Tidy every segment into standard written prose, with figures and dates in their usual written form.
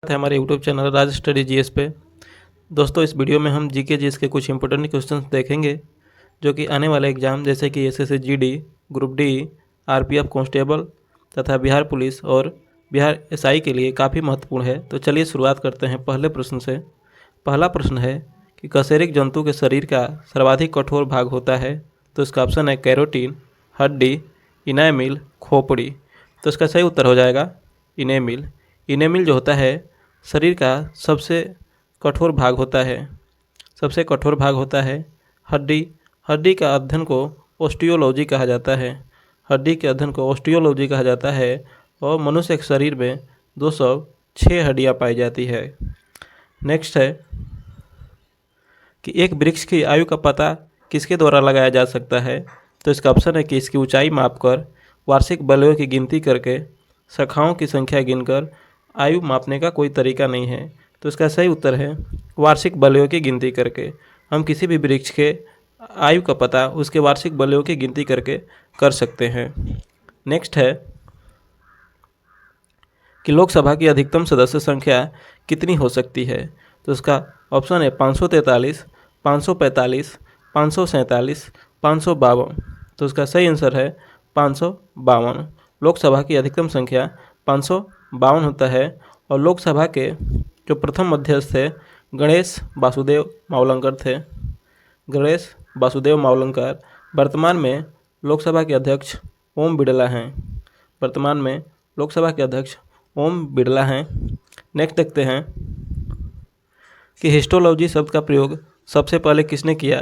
है हमारे YouTube channel राज study GS पे। दोस्तों, इस वीडियो में हम जीके जीएस के कुछ इंपॉर्टेंट क्वेश्चंस देखेंगे जो कि आने वाले एग्जाम जैसे कि SSC GD, group D, RPF constable तथा बिहार पुलिस और बिहार एसआई के लिए काफ़ी महत्वपूर्ण है। तो चलिए शुरुआत करते हैं पहले प्रश्न से। पहला प्रश्न है कि कशेरुक जंतु के शरीर का सर्वाधिक कठोर भाग होता है। तो इसका ऑप्शन है कैरोटीन, हड्डी, इनामिल, खोपड़ी। तो इसका सही उत्तर हो जाएगा इनेमिल। इनेमिल जो होता है शरीर का सबसे कठोर भाग होता है, सबसे कठोर भाग होता है। हड्डी, हड्डी का अध्ययन को ऑस्टियोलॉजी कहा जाता है। हड्डी के अध्ययन को ऑस्टियोलॉजी कहा जाता है और मनुष्य के शरीर में 206 हड्डियाँ पाई जाती है। नेक्स्ट है कि एक वृक्ष की आयु का पता किसके द्वारा लगाया जा सकता है। तो इसका ऑप्शन है कि इसकी ऊंचाई मापकर, वार्षिक बलयों की गिनती करके, शाखाओं की संख्या गिनकर आयु मापने का कोई तरीका नहीं है। तो इसका सही उत्तर है वार्षिक बलयों की गिनती करके। हम किसी भी वृक्ष के आयु का पता उसके वार्षिक बलयों की गिनती करके कर सकते हैं। नेक्स्ट है कि लोकसभा की अधिकतम सदस्य संख्या कितनी हो सकती है। तो इसका ऑप्शन है 543, 545, 547, 552। तो इसका सही आंसर है 552। लोकसभा की अधिकतम संख्या 552 होता है। और लोकसभा के जो प्रथम अध्यक्ष थे गणेश वासुदेव मावलंकर थे। गणेश वासुदेव मावलंकर वर्तमान में लोकसभा के अध्यक्ष ओम बिड़ला हैं। वर्तमान में लोकसभा के अध्यक्ष ओम बिड़ला हैं। नेक्स्ट देखते हैं कि हिस्टोलॉजी शब्द का प्रयोग सबसे पहले किसने किया।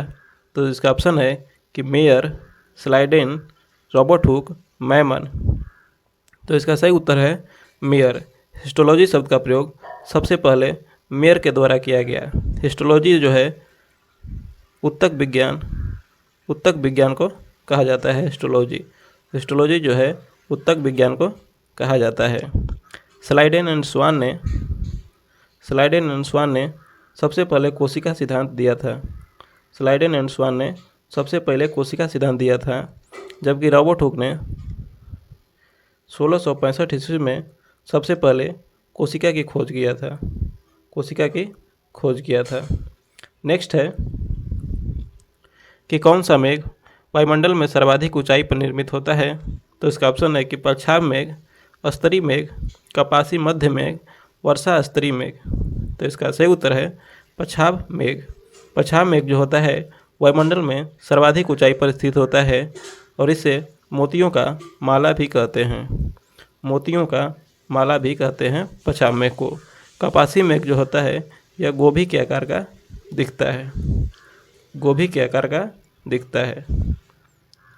तो इसका ऑप्शन है कि mayor, Schleiden, Robert Hooke, Memon. तो इसका सही उत्तर है मेयर। हिस्टोलॉजी शब्द का प्रयोग सबसे पहले मेयर के द्वारा किया गया। हिस्टोलॉजी जो है उत्तक विज्ञान को कहा जाता है। हिस्टोलॉजी जो है उत्तक विज्ञान को कहा जाता है। स्लाइडेन एंड स्वान ने सबसे पहले कोशिका सिद्धांत दिया था। स्लाइडेन एंड स्वान ने सबसे पहले कोशिका सिद्धांत दिया था, जबकि रॉबर्ट हुक ने 1665 ईस्वी में सबसे पहले कोशिका की खोज किया था। नेक्स्ट है कि कौन सा मेघ वायुमंडल में सर्वाधिक ऊंचाई पर निर्मित होता है। तो इसका ऑप्शन है कि पच्छाद मेघ, स्तरीय मेघ, कपासी मध्य मेघ, वर्षा स्तरीय मेघ। तो इसका सही उत्तर है पच्छाद मेघ। पच्छाद मेघ जो होता है वायुमंडल में सर्वाधिक ऊंचाई पर स्थित होता है और इसे मोतियों का माला भी कहते हैं। मोतियों का माला भी कहते हैं पच्छाद मेघ को। कपासी मेघ जो होता है यह गोभी के आकार का दिखता है। गोभी के आकार का दिखता है,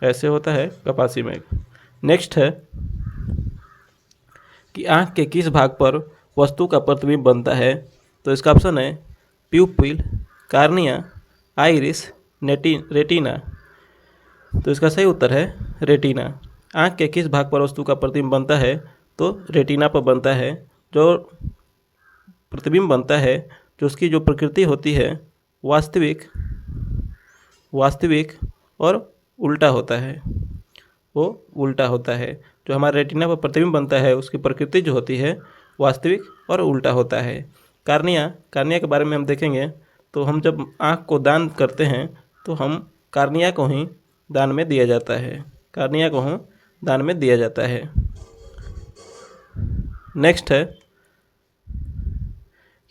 ऐसे होता है कपासी मेघ। नेक्स्ट है कि आँख के किस भाग पर वस्तु का प्रतिबिंब बनता है। तो इसका ऑप्शन है प्यूपिल, कार्निया, आइरिस, रेटिना। तो इसका सही उत्तर है रेटिना। आँख के किस भाग पर वस्तु का प्रतिबिंब बनता है। तो रेटिना पर बनता है। जो प्रतिबिंब बनता है, जो उसकी जो प्रकृति होती है वास्तविक और उल्टा होता है। वो उल्टा होता है। जो हमारे रेटिना पर प्रतिबिंब बनता है उसकी प्रकृति जो होती है वास्तविक और उल्टा होता है। कार्निया के बारे में हम देखेंगे तो हम जब आँख को दान करते हैं तो हम कार्निया को ही दान में दिया जाता है। नेक्स्ट है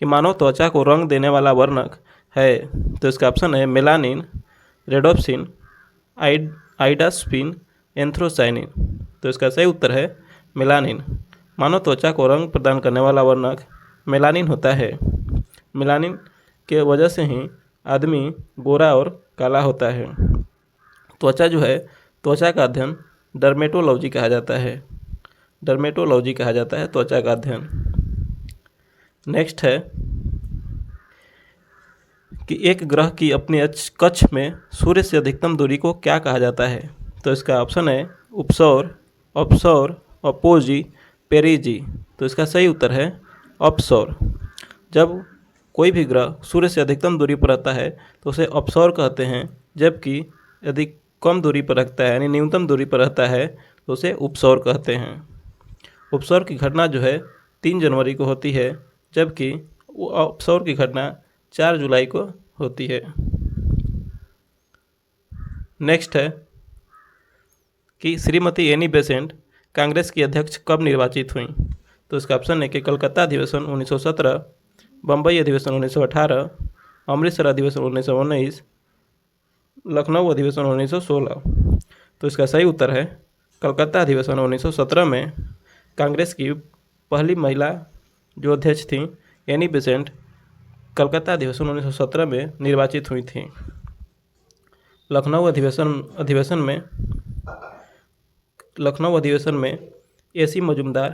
कि मानव त्वचा को रंग देने वाला वर्णक है। तो इसका ऑप्शन है मेलानिन, रेडोप्सिन, आइडास्पिन, एंथ्रोसाइनिन। तो इसका सही उत्तर है मेलानिन। मानव त्वचा को रंग प्रदान करने वाला वर्णक मेलानिन होता है। मेलानिन के वजह से ही आदमी गोरा और काला होता है। त्वचा जो है, त्वचा का अध्ययन डर्मेटोलॉजी कहा जाता है। त्वचा का अध्ययन। नेक्स्ट है कि एक ग्रह की अपने कक्ष में सूर्य से अधिकतम दूरी को क्या कहा जाता है। तो इसका ऑप्शन है उपसौर, अपसौर, अपोजी, पेरिजी। तो इसका सही उत्तर है अपसौर। जब कोई भी ग्रह सूर्य से अधिकतम दूरी पर रहता है तो उसे अपसौर कहते हैं, जबकि यदि कम दूरी पर रखता है यानी न्यूनतम दूरी पर रहता है तो उसे उपसौर कहते हैं। उपसौर की घटना जो है 3 जनवरी को होती है जबकि वो अवसर की घटना 4 जुलाई को होती है। नेक्स्ट है कि श्रीमती एनी बेसेंट कांग्रेस की अध्यक्ष कब निर्वाचित हुई? तो इसका ऑप्शन है कि कलकत्ता अधिवेशन 1917, बम्बई अधिवेशन 1918, अमृतसर अधिवेशन 1919, लखनऊ अधिवेशन 1916। तो इसका सही उत्तर है कलकत्ता अधिवेशन 1917 में कांग्रेस की पहली महिला जो अध्यक्ष थी एनी बेसेंट कलकत्ता अधिवेशन 1917 में निर्वाचित हुई थी। लखनऊ अधिवेशन में एसी मजूमदार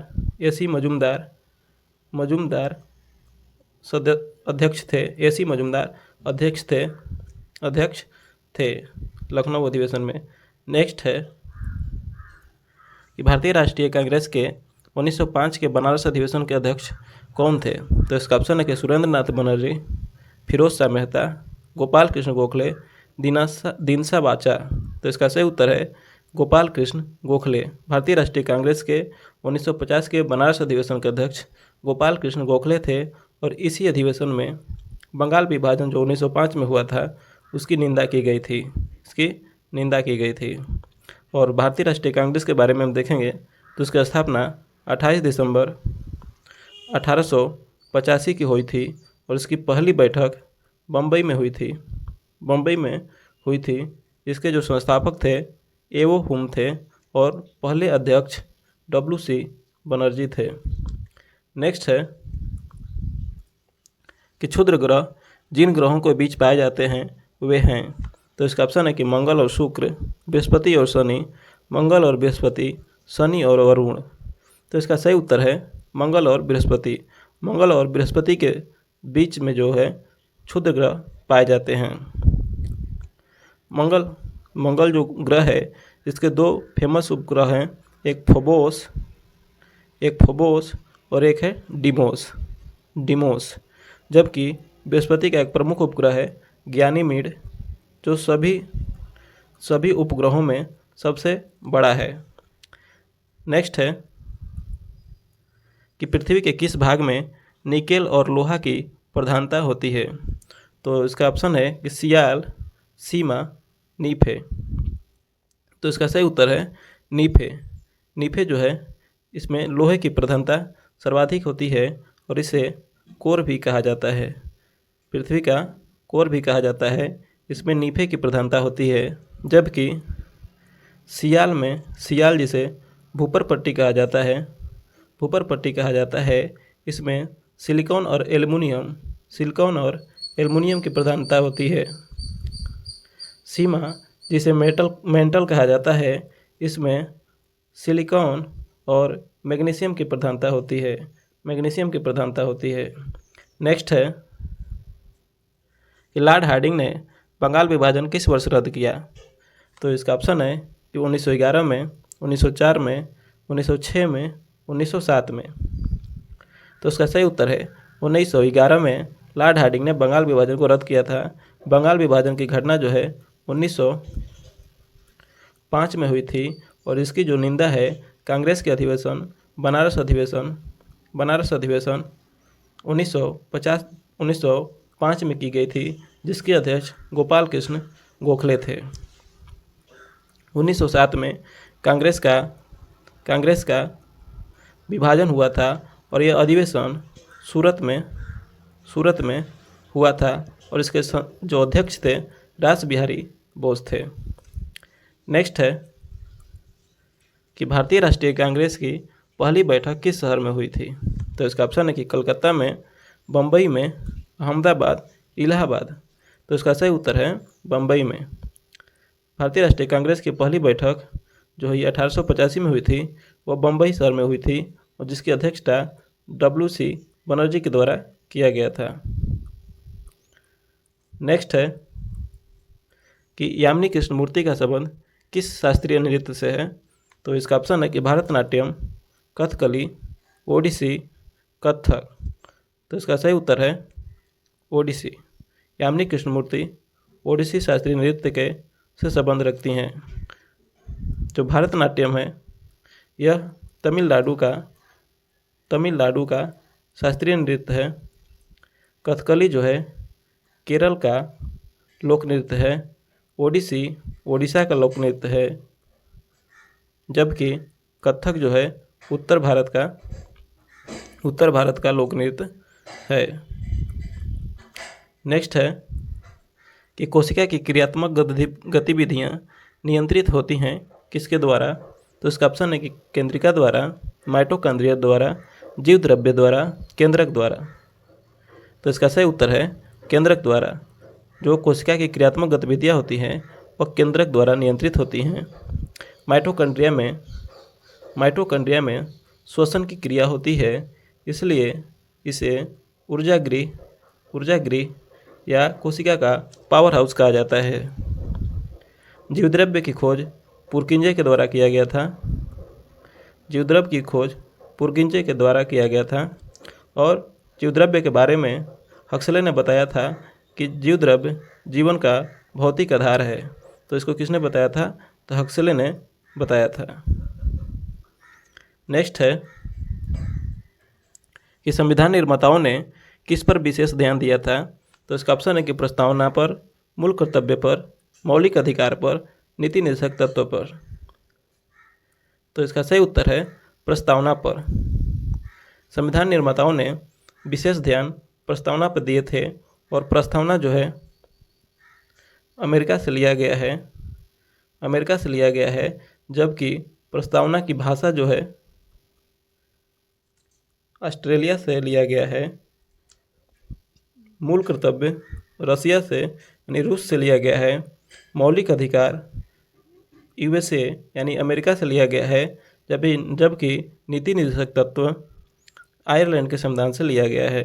अध्यक्ष थे। एसी मजूमदार अध्यक्ष थे लखनऊ अधिवेशन में। नेक्स्ट है कि भारतीय राष्ट्रीय कांग्रेस के 1905 के बनारस अधिवेशन के अध्यक्ष कौन थे? तो इसका ऑप्शन है कि सुरेंद्र नाथ बनर्जी, फिरोज शाह मेहता, गोपाल कृष्ण गोखले, दीनसा वाचा। तो इसका सही उत्तर है गोपाल कृष्ण गोखले। भारतीय राष्ट्रीय कांग्रेस के 1950 के बनारस अधिवेशन के अध्यक्ष गोपाल कृष्ण गोखले थे और इसी अधिवेशन में बंगाल विभाजन जो 1905 में हुआ था उसकी निंदा की गई थी। और भारतीय राष्ट्रीय कांग्रेस के बारे में हम देखेंगे तो उसकी स्थापना 28 दिसंबर 1885 की हुई थी और इसकी पहली बैठक बम्बई में हुई थी। इसके जो संस्थापक थे एवो हुम थे और पहले अध्यक्ष WC बनर्जी थे। नेक्स्ट है कि क्षुद्र ग्रह जिन ग्रहों के बीच पाए जाते हैं वे हैं। तो इसका ऑप्शन है कि मंगल और शुक्र, बृहस्पति और शनि, मंगल और बृहस्पति, शनि और वरुण। तो इसका सही उत्तर है मंगल और बृहस्पति। मंगल और बृहस्पति के बीच में जो है क्षुद्र ग्रह पाए जाते हैं। मंगल जो ग्रह है इसके 2 फेमस उपग्रह हैं, एक फोबोस और एक है डिमोस। जबकि बृहस्पति का एक प्रमुख उपग्रह है गयानीमेड जो सभी उपग्रहों में सबसे बड़ा है। नेक्स्ट है कि पृथ्वी के किस भाग में निकेल और लोहा की प्रधानता होती है? तो इसका ऑप्शन है कि सियाल, सीमा, नीफे। तो इसका सही उत्तर है नीफे जो है इसमें लोहे की प्रधानता सर्वाधिक होती है और इसे कोर भी कहा जाता है। पृथ्वी का कोर भी कहा जाता है, इसमें नीफे की प्रधानता होती है। जबकि सियाल जिसे भूपर पट्टी कहा जाता है इसमें सिलिकॉन और एल्युमिनियम की प्रधानता होती है। सीमा जिसे मेंटल कहा जाता है इसमें सिलिकॉन और मैग्नीशियम की प्रधानता होती है। नेक्स्ट है कि लॉर्ड हार्डिंग ने बंगाल विभाजन किस वर्ष रद्द किया? तो इसका ऑप्शन है कि 1911 में, 1904 में, 1906 में, 1907 में। तो इसका सही उत्तर है 1911 में लॉर्ड हार्डिंग ने बंगाल विभाजन को रद्द किया था। बंगाल विभाजन की घटना जो है 1905 में हुई थी और इसकी जो निंदा है कांग्रेस के अधिवेशन बनारस अधिवेशन 1905 में की गई थी जिसके अध्यक्ष गोपाल कृष्ण गोखले थे। 1907 में कांग्रेस का विभाजन हुआ था और यह अधिवेशन सूरत में हुआ था और इसके जो अध्यक्ष थे रास बिहारी बोस थे। नेक्स्ट है कि भारतीय राष्ट्रीय कांग्रेस की पहली बैठक किस शहर में हुई थी? तो इसका ऑप्शन है कि कलकत्ता में, बम्बई में, अहमदाबाद, इलाहाबाद। तो इसका सही उत्तर है बम्बई में। भारतीय राष्ट्रीय कांग्रेस की पहली बैठक जो है 1885 में हुई थी वह बम्बई शहर में हुई थी और जिसकी अध्यक्षता WC बनर्जी के द्वारा किया गया था। नेक्स्ट है कि यामिनी कृष्णमूर्ति का संबंध किस शास्त्रीय नृत्य से है? तो इसका ऑप्शन है कि भरतनाट्यम, कथकली, ओडिसी, कथक। तो इसका सही उत्तर है ओडिसी। यामिनी कृष्णमूर्ति ओडिसी शास्त्रीय नृत्य से संबंध रखती हैं। जो भरतनाट्यम है यह तमिलनाडु का शास्त्रीय नृत्य है। कथकली जो है केरल का लोक नृत्य है। ओडिसी ओडिशा का लोक नृत्य है। जबकि कथक जो है उत्तर भारत का लोक नृत्य है। नेक्स्ट है कि कोशिका की क्रियात्मक गतिविधियाँ नियंत्रित होती हैं किसके द्वारा? तो इसका ऑप्शन है कि केंद्रिका द्वारा, माइटोकॉन्ड्रिया द्वारा, जीव द्रव्य द्वारा, केंद्रक द्वारा। तो इसका सही उत्तर है केंद्रक द्वारा। जो कोशिका की क्रियात्मक गतिविधियाँ होती हैं वह केंद्रक द्वारा नियंत्रित होती हैं। माइटोकॉन्ड्रिया में श्वसन की क्रिया होती है, इसलिए इसे ऊर्जागृह या कोशिका का पावर हाउस कहा जाता है। जीवद्रव्य की खोज पुरकिंजे के द्वारा किया गया था। जीवद्रव्य की खोज पुरकिंजे के द्वारा किया गया था और जीवद्रव्य के बारे में हक्सले ने बताया था कि जीवद्रव्य जीवन का भौतिक आधार है। तो इसको किसने बताया था? तो हक्सले ने बताया था। नेक्स्ट है कि संविधान निर्माताओं ने किस पर विशेष ध्यान दिया था? तो इसका ऑप्शन है कि प्रस्तावना पर, मूल कर्तव्य पर, मौलिक अधिकार पर, नीति निर्देशक तत्व पर। तो इसका सही उत्तर है प्रस्तावना पर। संविधान निर्माताओं ने विशेष ध्यान प्रस्तावना पर दिए थे और प्रस्तावना जो है अमेरिका से लिया गया है, जबकि प्रस्तावना की भाषा जो है ऑस्ट्रेलिया से लिया गया है। मूल कर्तव्य रसिया से यानी रूस से लिया गया है। मौलिक अधिकार यूएसए यानी अमेरिका से लिया गया है, जबकि नीति निर्देशक तत्व आयरलैंड के संविधान से लिया गया है।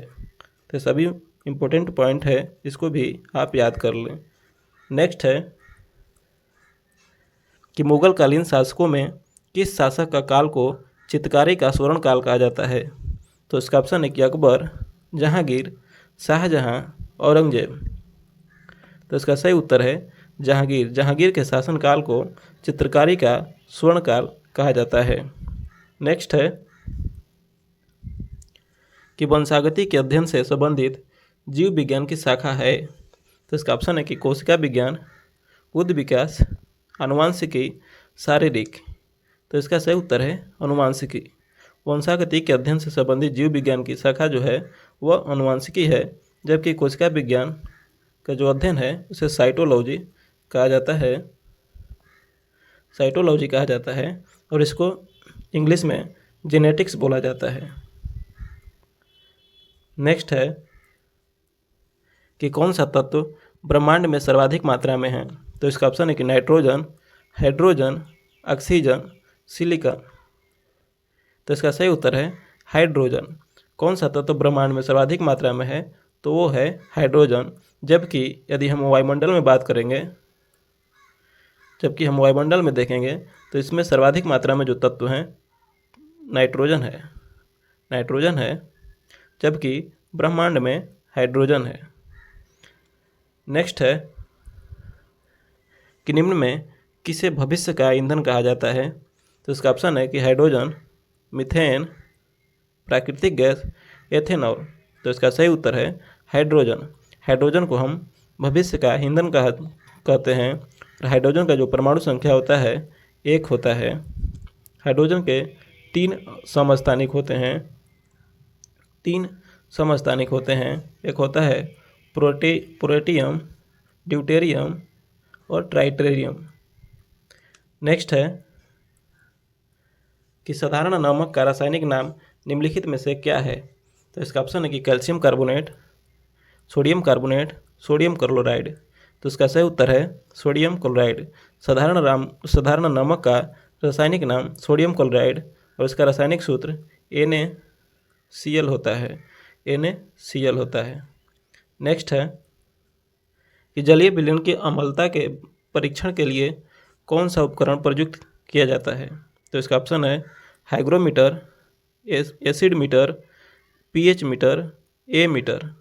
तो सभी इम्पोर्टेंट पॉइंट है, इसको भी आप याद कर लें। नेक्स्ट है कि मुगल कालीन शासकों में किस शासक का काल को चित्रकारी का स्वर्ण काल कहा जाता है? तो इसका ऑप्शन है कि अकबर, जहांगीर, शाहजहां, औरंगजेब। तो इसका सही उत्तर है जहांगीर के शासनकाल को चित्रकारी का स्वर्ण काल कहा जाता है। नेक्स्ट है कि वंशागति के अध्ययन से संबंधित जीव विज्ञान की शाखा है। तो इसका ऑप्शन है कि कोशिका विज्ञान, बुद्ध विकास, आनुवांशिकी, शारीरिक। तो इसका सही उत्तर है आनुवांशिकी। वंशागति के अध्ययन से संबंधित जीव विज्ञान की शाखा जो है वह आनुवांशिकी है, जबकि कोशिका विज्ञान का जो अध्ययन है उसे साइटोलॉजी कहा जाता है और इसको इंग्लिश में जेनेटिक्स बोला जाता है। नेक्स्ट है कि कौन सा तत्व ब्रह्मांड में सर्वाधिक मात्रा में है? तो इसका ऑप्शन है कि नाइट्रोजन, हाइड्रोजन, ऑक्सीजन, सिलिकॉन। तो इसका सही उत्तर है हाइड्रोजन। कौन सा तत्व ब्रह्मांड में सर्वाधिक मात्रा में है? तो वो है हाइड्रोजन। जबकि यदि हम वायुमंडल में बात करेंगे, जबकि हम वायुमंडल में देखेंगे तो इसमें सर्वाधिक मात्रा में जो तत्व हैं नाइट्रोजन है, जबकि ब्रह्मांड में हाइड्रोजन है। नेक्स्ट है कि निम्न में किसे भविष्य का ईंधन कहा जाता है? तो इसका ऑप्शन है कि हाइड्रोजन, मीथेन, प्राकृतिक गैस, एथेनॉल। तो इसका सही उत्तर है हाइड्रोजन। हाइड्रोजन को हम भविष्य का ईंधन कहते हैं। हाइड्रोजन का जो परमाणु संख्या होता है 1 होता है। हाइड्रोजन के 3 समस्थानिक होते हैं। एक होता है प्रोटियम, ड्यूटेरियम और ट्राइटेरियम। नेक्स्ट है कि साधारण नमक का रासायनिक नाम निम्नलिखित में से क्या है? तो इसका ऑप्शन है कि calcium carbonate, sodium carbonate, sodium chloride. तो इसका सही उत्तर है सोडियम क्लोराइड। साधारण नमक का रासायनिक नाम सोडियम क्लोराइड और इसका रासायनिक सूत्र NaCl होता है। नेक्स्ट है कि जलीय विलयन की अम्लता के परीक्षण के लिए कौन सा उपकरण प्रयुक्त किया जाता है? तो इसका ऑप्शन है hygrometer, acid meter, pH meter, A meter.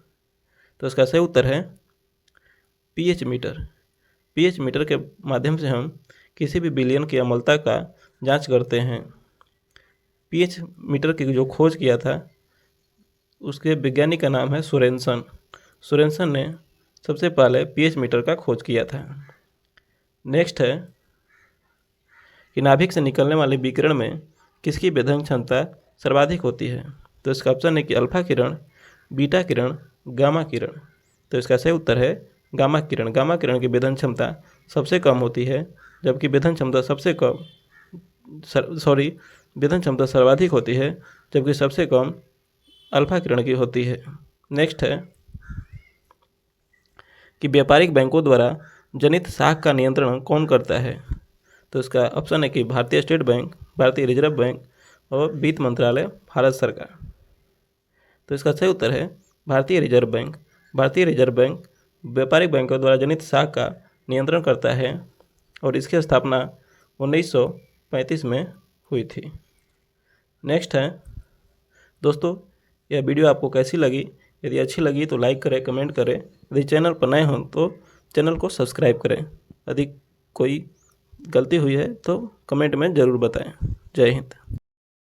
तो इसका सही उत्तर है pH मीटर। pH मीटर के माध्यम से हम किसी भी विलयन की अम्लता का जांच करते हैं। pH मीटर की जो खोज किया था उसके वैज्ञानिक का नाम है सोरेनसन। सोरेनसन ने सबसे पहले pH मीटर का खोज किया था। नेक्स्ट है कि नाभिक से निकलने वाले विकिरण में किसकी वेधन क्षमता सर्वाधिक होती है। तो इसका ऑप्शन है कि अल्फा किरण, बीटा किरण, गामा किरण। तो इसका सही उत्तर है गामा किरण। गामा किरण की वेधन क्षमता सबसे कम होती है, जबकि वेधन क्षमता वेधन क्षमता सर्वाधिक होती है, जबकि सबसे कम अल्फा किरण की होती है। नेक्स्ट है कि व्यापारिक बैंकों द्वारा जनित साख का नियंत्रण कौन करता है। तो इसका ऑप्शन है कि भारतीय स्टेट बैंक, भारतीय रिजर्व बैंक और वित्त मंत्रालय, भारत सरकार। तो इसका सही उत्तर है भारतीय रिजर्व बैंक। भारतीय रिजर्व बैंक व्यापारिक बैंकों द्वारा जनित साख का नियंत्रण करता है और इसकी स्थापना 1935 में हुई थी। नेक्स्ट है दोस्तों, यह वीडियो आपको कैसी लगी? यदि अच्छी लगी तो लाइक करें, कमेंट करें। यदि चैनल पर नए हों तो चैनल को सब्सक्राइब करें। यदि कोई गलती हुई है तो कमेंट में ज़रूर बताएं। जय हिंद।